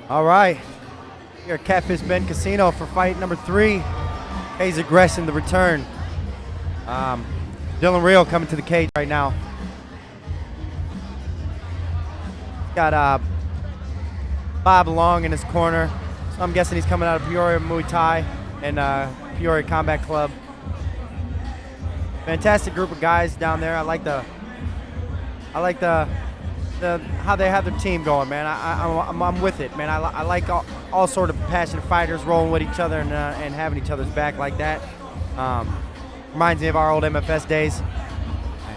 All right, here at Catfish Bend Casino for fight number 3. Cage Aggression, the return. Dylan Real coming to the cage right now. Got Bob Long in his corner. So I'm guessing he's coming out of Peoria Muay Thai and Peoria Combat Club. Fantastic group of guys down there. I like the how they have their team going, man. I'm with it, man. I like all sort of passionate fighters rolling with each other and having each other's back like that. Reminds me of our old MFS days.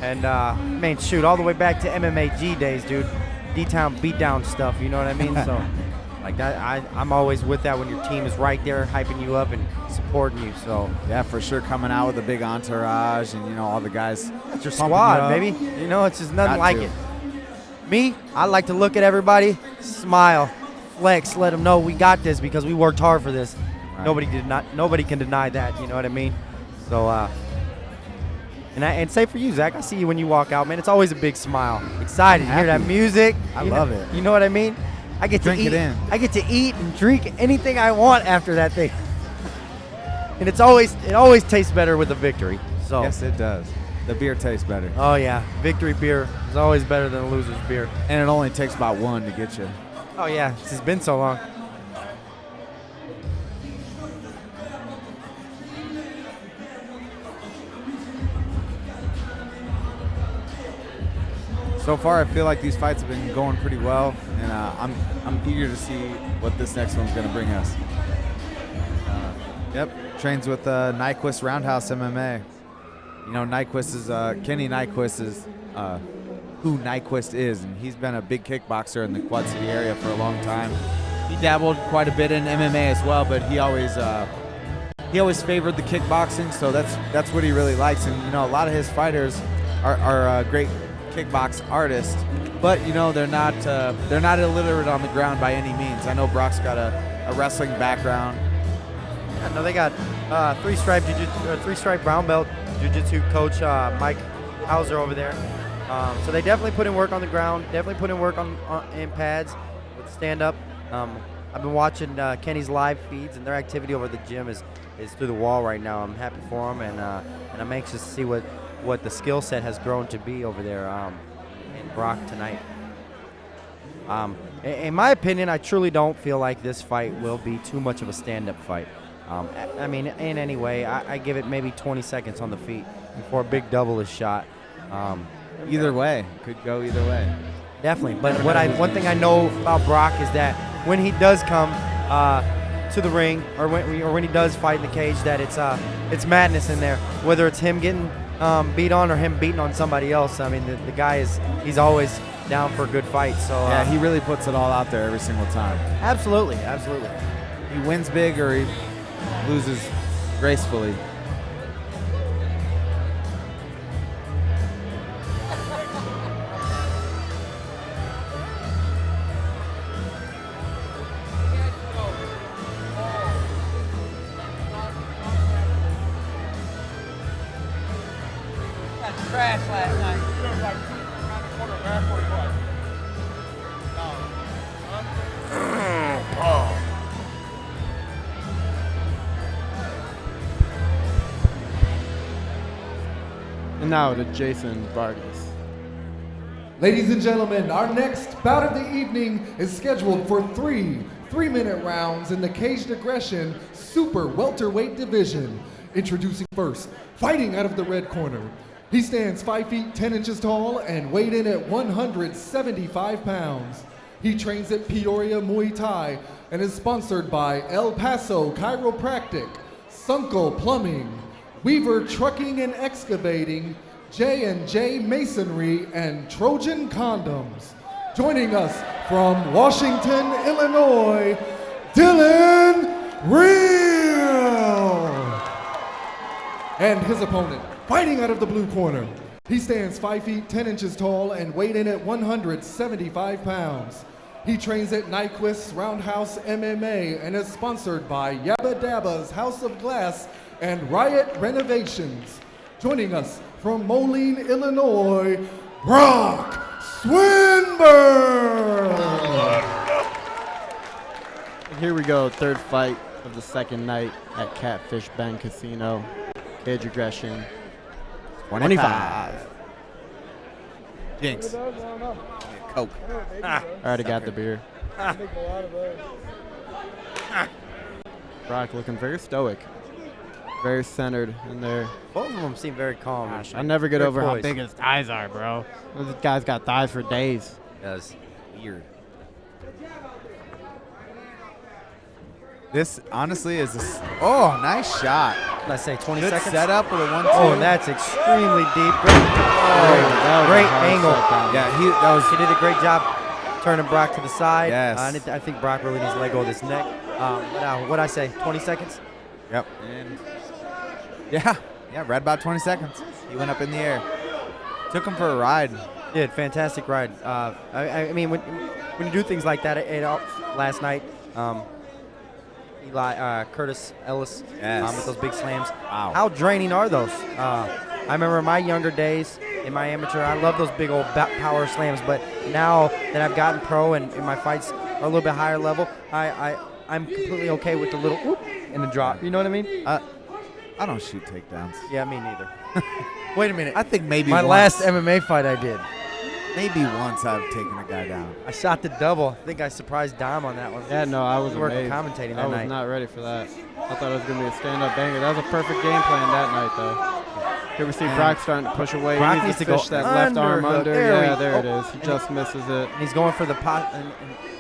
And man, shoot, all the way back to MMAG days, dude. D-Town beatdown stuff, you know what I mean? So, like that, I'm always with that when your team is right there, hyping you up and supporting you. So yeah, for sure, coming out with a big entourage and all the guys. That's your squad, baby. It's just nothing like it. Me, I like to look at everybody, smile, flex, let them know we got this because we worked hard for this. Right. Nobody can deny that. You know what I mean? So, and say for you, Zach, I see you when you walk out, man. It's always a big smile, excited. You hear that music? I love it. You know what I mean? I get to eat. I get to eat and drink anything I want after that thing, and it always tastes better with a victory. So yes, it does. The beer tastes better. Oh yeah, victory beer is always better than a loser's beer. And it only takes about one to get you. Oh yeah, it's been so long. So far, I feel like these fights have been going pretty well, and I'm eager to see what this next one's going to bring us. Yep, trains with Nyquist Roundhouse MMA. Nyquist is Kenny Nyquist is who Nyquist is, and he's been a big kickboxer in the Quad City area for a long time. He dabbled quite a bit in MMA as well, but he always favored the kickboxing, so that's what he really likes. And a lot of his fighters are great kickbox artists, but they're not illiterate on the ground by any means. I know Brock's got a wrestling background. I know they got three-stripe brown belt jiu-jitsu coach Mike Hauser over there. So they definitely put in work on the ground, definitely put in work in pads with stand-up. I've been watching Kenny's live feeds, and their activity over the gym is through the wall right now. I'm happy for them, and I'm anxious to see what the skill set has grown to be over there in Brock tonight. In my opinion, I truly don't feel like this fight will be too much of a stand-up fight. I mean, in any way, I give it maybe 20 seconds on the feet before a big double is shot. Either way, could go either way. Definitely, but one thing I know about Brock is that when he does come to the ring, or when he does fight in the cage, that it's madness in there. Whether it's him getting beat on or him beating on somebody else, I mean, the guy he's always down for a good fight. So yeah, he really puts it all out there every single time. Absolutely. He wins big or he loses gracefully. Trash last night. And now to Jason Vargas. Ladies and gentlemen, our next bout of the evening is scheduled for three-minute rounds in the Caged Aggression Super Welterweight Division. Introducing first, fighting out of the red corner. He stands 5 feet 10 inches tall and weighed in at 175 pounds. He trains at Peoria Muay Thai and is sponsored by El Paso Chiropractic, Sunkel Plumbing, Weaver Trucking and Excavating, J&J Masonry, and Trojan Condoms. Joining us from Washington, Illinois, Dylan Real. And his opponent, fighting out of the blue corner. He stands 5 feet 10 inches tall and weighed in at 175 pounds. He trains at Nyquist Roundhouse MMA and is sponsored by Yabba Dabba's House of Glass and Riot Renovations. Joining us from Moline, Illinois, Brock Swinburn. here we go. Third fight of the second night at Catfish Bend Casino. Cage aggression. 25. Jinx. Coke. I already got the beer. Brock looking very stoic. Very centered in there. Both of them seem very calm. Gosh, I never get Very over how poised. big his thighs are, bro. This guy's got thighs for days. That's weird. This honestly is oh, nice shot. What did I say, 20 Good seconds? setup with a 1-2. Oh, and that's extremely deep. That was Great a hard angle. set down. Yeah, He did a great job turning Brock to the side. Yes. I think Brock really needs to let go of this neck. What I say, 20 seconds? Yep. And yeah, right about 20 seconds. He went up in the air. Took him for a ride. Did fantastic ride. I mean, when you do things like that, last night, Curtis Ellis Yes. with those big slams. Wow. How draining are those? I remember in my younger days, in my amateur, I love those big old power slams. But now that I've gotten pro and my fights are a little bit higher level, I'm completely okay with the little whoop and the drop. You know what I mean? I don't shoot takedowns. Yeah, me neither. Wait a minute. I think maybe My once. last MMA fight I did. Maybe once I've taken a guy down. I shot the double. I think I surprised Dom on that one. Yeah, no, I was We were amazed. commentating I that was night. not ready for that. I thought it was going to be a stand-up banger. That was a perfect game plan that night, though. Here we see Brock starting to push away. Brock he needs needs to fish go that left arm underhook. under. There Yeah, we there it go. is. He just misses it. And he's going for the pot,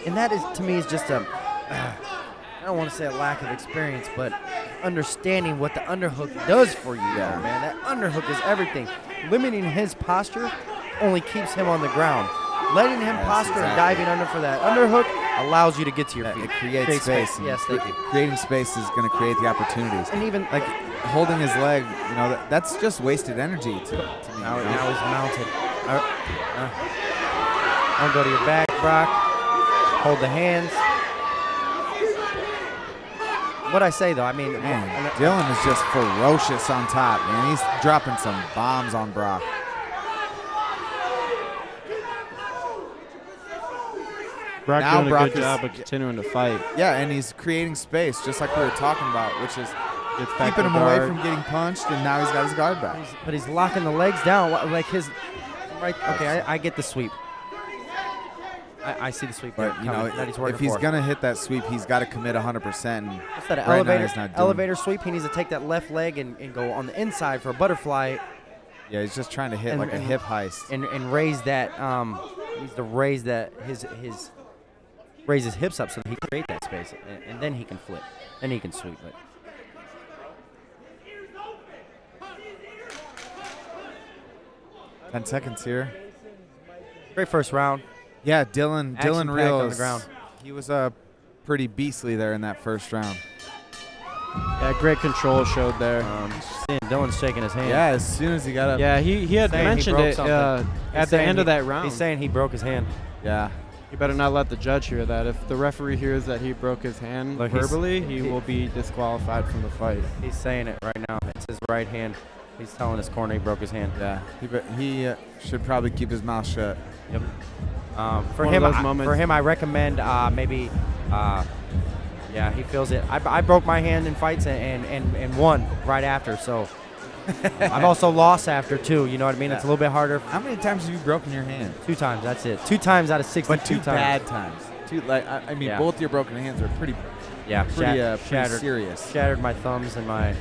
and that is, to me, is just a, I don't want to say a lack of experience, but understanding what the underhook does for you, Yeah. man. That underhook is everything. Limiting his posture only keeps him on the ground. Letting him Yes, posture and exactly. diving under for that underhook allows you to get to your feet. It creates Creates space. and Yes, thank you. Creating space is going to create the opportunities. And even Like holding his leg, that's just wasted energy to me. now he's mounted. Don't go to your back, Brock. Hold the hands. What I say though, I mean, Man, Dylan is just ferocious on top, man. He's dropping some bombs on Brock. Brock Now doing Brock a good is- job of continuing to fight. Yeah, and he's creating space, just like we were talking about, which is Gets back keeping to him away guard. from getting punched, and now he's got his guard back. but he's locking the legs down, like his right. Okay, I get the sweep. I see the sweep. But, that he's working if he's for. going to hit that sweep, he's got to commit 100%. And What's that, an right now elevator, he's not doing it. elevator sweep? He needs to take that left leg and go on the inside for a butterfly Yeah, he's just trying to hit And- like a and- hip heist. and raise that. He needs to raise that raise his hips up so that he can create that space, and then he can flip, then he can sweep it. Ten seconds here. Great first round. Yeah, Dylan Action-packed on the Reels. ground. He was pretty beastly there in that first round. Yeah, great control showed there. Seeing Dylan's shaking his hand. Yeah, as soon as he got up. Yeah, he had Saying he mentioned broke it something. at He's the saying end of he- that round. He's saying he broke his hand. Yeah. You better not let the judge hear that. If the referee hears that he broke his hand Look, he's- verbally, he will be disqualified from the fight. He's saying it right now. It's his right hand. He's telling his corner he broke his hand. Yeah. He should probably keep his mouth shut. Yep. For One him, of those moments. I recommend maybe. Yeah, he feels it. I broke my hand in fights and won right after. So I've also lost after too. You know what I mean? It's a little bit harder. How many times have you broken your hand? 2 times. That's it. 2 times out of 62 But two times. bad times. I mean, Yeah. both your broken hands are pretty Yeah, pretty shattered. serious. Shattered my thumbs and my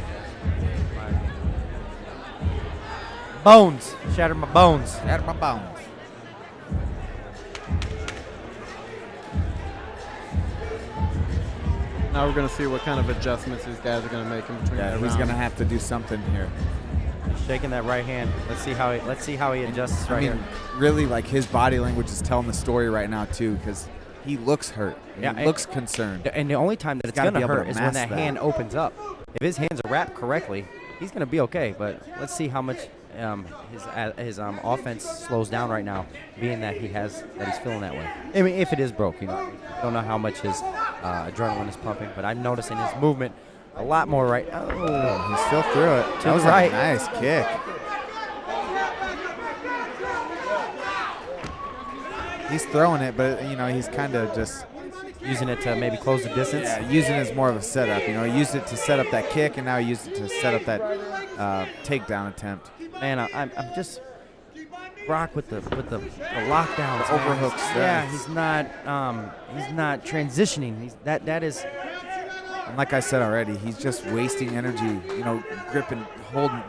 bones. Shattered my bones. Out of my bones. Now we're going to see what kind of adjustments these guys are going to make in between. Yeah, the he's rounds. gonna have to do something here. Shaking that right hand. Let's see how he adjusts right I mean, here. really, like his body language is telling the story right now too, because he looks hurt. Yeah, He and- looks concerned. And the only time that it's gotta going be to able to hurt is when mask that that. hand opens up. If his hands are wrapped correctly, he's going to be okay. But let's see how much his offense slows down right now, being that he's feeling that way. I mean, if it is broke, don't know how much his adrenaline is pumping, but I'm noticing his movement a lot more right. Oh, He still threw it. To That was the right. a nice kick. He's throwing it, but he's kind of just using it to maybe close the distance. Yeah, using it as more of a setup. You know, he used it to set up that kick, and now he used it to set up that takedown attempt. Man, I'm just Brock with the lockdowns, The overhooks. Yeah, he's not transitioning. That is. And like I said already, he's just wasting energy. You know, gripping, holding,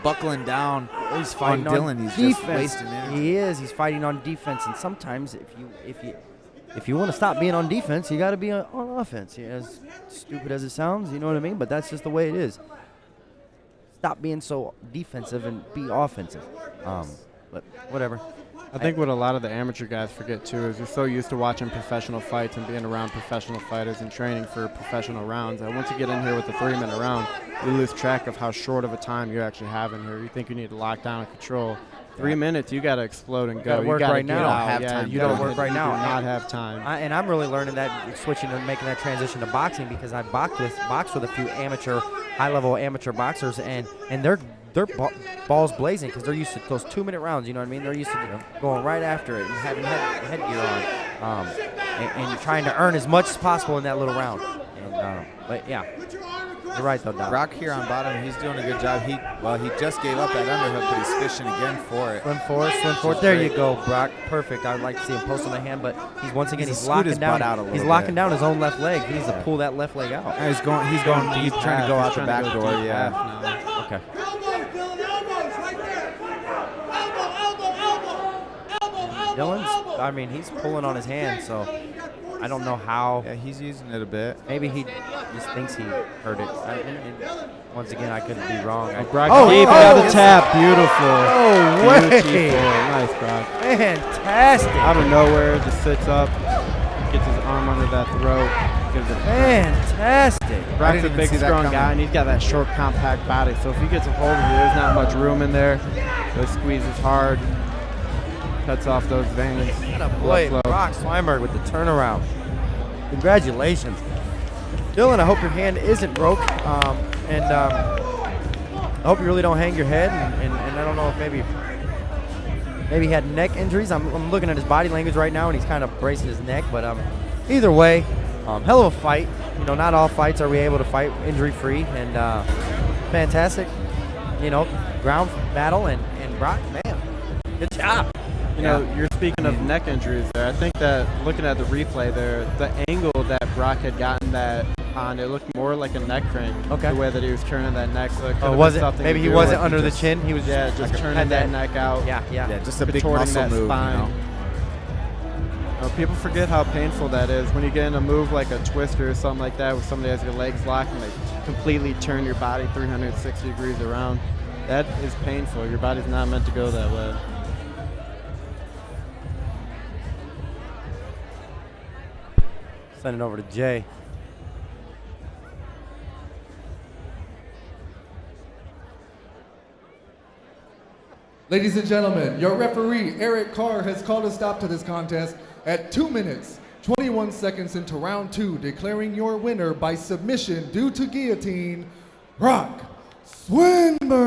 buckling down. He's fighting on Dylan. on He's defense. just wasting energy. He is. He's fighting on defense, and sometimes if you want to stop being on defense, you got to be on offense. Yeah, as stupid as it sounds, you know what I mean. But that's just the way it is. Stop being so defensive and be offensive. But whatever. I think what a lot of the amateur guys forget too is you're so used to watching professional fights and being around professional fighters and training for professional rounds. And once you get in here with the 3-minute round, you lose track of how short of a time you actually have in here. You think you need to lock down and control. 3 minutes, you got to explode and go. gotta work you gotta right get now. out. Have time. You gotta work right now. You do not have time. And I'm really learning that, switching and making that transition to boxing, because I boxed with a few high-level amateur boxers, and they're balls blazing because they're used to those 2-minute rounds. You know what I mean? They're used to going right after it and having headgear on, and trying to earn as much as possible in that little round. And, but yeah, you're right though, Doc. Brock here on bottom, he's doing a good job. He just gave up that underhook, but he's fishing again for it. Swim for it. There you go, Brock. Perfect. I'd like to see him post on the hand, but he's locking down. He's locking down his own left leg. He needs to pull that left leg out. Yeah, he's trying to go out the back door. Yeah. Okay. Dylan's, I mean, he's pulling on his hand, so I don't know how. Yeah, he's using it a bit. Maybe he just thinks he heard it. And once again, I could be wrong. Brock got the tap. Beautiful. Oh, way. Beautiful. Nice, Brock. Fantastic. Out of nowhere, just sits up, gets his arm under that throat. Fantastic. Brock's a big, strong guy, and he's got that short, compact body. So if he gets a hold of you, there's not much room in there. So he squeezes hard, cuts off those veins. Boy, Brock Swinburn with the turnaround. Congratulations. Dylan, I hope your hand isn't broke. And I hope you really don't hang your head. And I don't know if maybe he had neck injuries. I'm looking at his body language right now, and he's kind of bracing his neck. But either way, hell of a fight. You know, not all fights are we able to fight injury-free. And fantastic, ground battle. And Brock, man, good job. You know, you're speaking of neck injuries there. I think that looking at the replay there, the angle that Brock had gotten that on, it looked more like a neck crank. Okay. The way that he was turning that neck. So it was it? Maybe he wasn't under the chin. He was just turning that neck out. Yeah. Just a big contorting muscle that move. spine. People forget how painful that is when you get in a move like a twister or something like that, where somebody has your legs locked and they completely turn your body 360 degrees around. That is painful. Your body's not meant to go that way. Send it over to Jay. Ladies and gentlemen, your referee, Eric Carr, has called a stop to this contest at 2 minutes, 21 seconds into round 2, declaring your winner by submission due to guillotine, Brock Swinburn.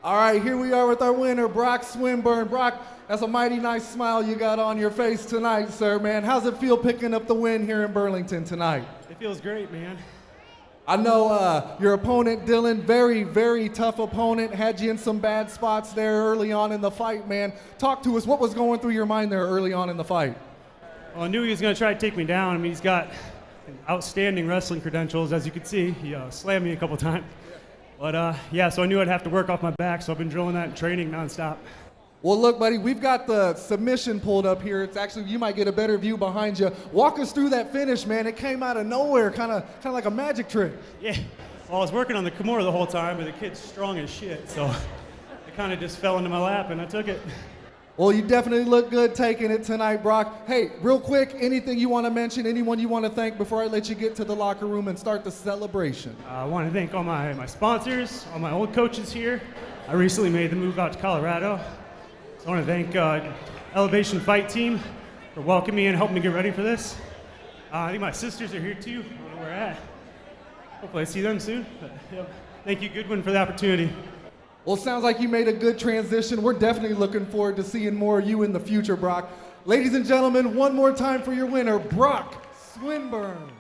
All right, here we are with our winner, Brock Swinburn. Brock, that's a mighty nice smile you got on your face tonight, sir, man. How's it feel picking up the win here in Burlington tonight? It feels great, man. I know your opponent, Dylan, very, very tough opponent, had you in some bad spots there early on in the fight, man. Talk to us. What was going through your mind there early on in the fight? Well, I knew he was going to try to take me down. I mean, he's got outstanding wrestling credentials, as you can see. He slammed me a couple times. But, yeah, so I knew I'd have to work off my back, so I've been drilling that in training nonstop. Well, look, buddy, we've got the submission pulled up here. It's actually, you might get a better view behind you. Walk us through that finish, man. It came out of nowhere, kind of like a magic trick. Yeah, well, I was working on the Kimura the whole time, but the kid's strong as shit, so it kind of just fell into my lap, and I took it. Well, you definitely look good taking it tonight, Brock. Hey, real quick, anything you want to mention, anyone you want to thank before I let you get to the locker room and start the celebration? I want to thank all my sponsors, all my old coaches here. I recently made the move out to Colorado. So I want to thank Elevation Fight Team for welcoming me and helping me get ready for this. I think my sisters are here too. I don't know where they're at. Hopefully I see them soon. But, thank you, Goodwin, for the opportunity. Well, sounds like you made a good transition. We're definitely looking forward to seeing more of you in the future, Brock. Ladies and gentlemen, one more time for your winner, Brock Swinburn.